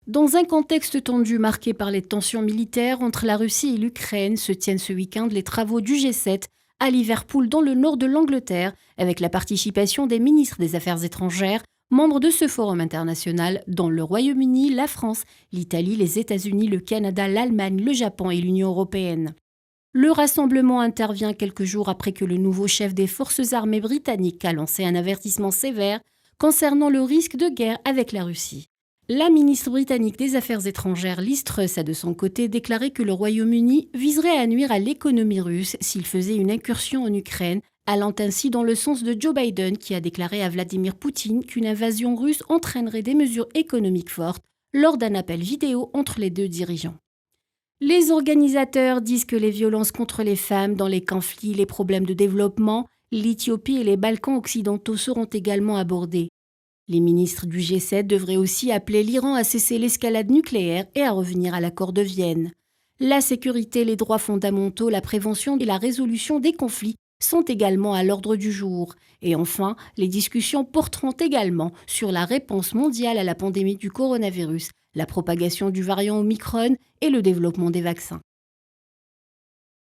Dans un contexte tendu marqué par les tensions militaires entre la Russie et l'Ukraine, se tiennent ce week-end les travaux du G7 à Liverpool, dans le nord de l'Angleterre, avec la participation des ministres des Affaires étrangères, membres de ce forum international, dont le Royaume-Uni, la France, l'Italie, les États-Unis, le Canada, l'Allemagne, le Japon et l'Union européenne. Le rassemblement intervient quelques jours après que le nouveau chef des forces armées britanniques a lancé un avertissement sévère concernant le risque de guerre avec la Russie. La ministre britannique des Affaires étrangères, Liz Truss, a de son côté déclaré que le Royaume-Uni viserait à nuire à l'économie russe s'il faisait une incursion en Ukraine, allant ainsi dans le sens de Joe Biden, qui a déclaré à Vladimir Poutine qu'une invasion russe entraînerait des mesures économiques fortes lors d'un appel vidéo entre les deux dirigeants. Les organisateurs disent que les violences contre les femmes dans les conflits, les problèmes de développement, l'Éthiopie et les Balkans occidentaux seront également abordés. Les ministres du G7 devraient aussi appeler l'Iran à cesser l'escalade nucléaire et à revenir à l'accord de Vienne. La sécurité, les droits fondamentaux, la prévention et la résolution des conflits sont également à l'ordre du jour. Et enfin, les discussions porteront également sur la réponse mondiale à la pandémie du coronavirus, la propagation du variant Omicron et le développement des vaccins.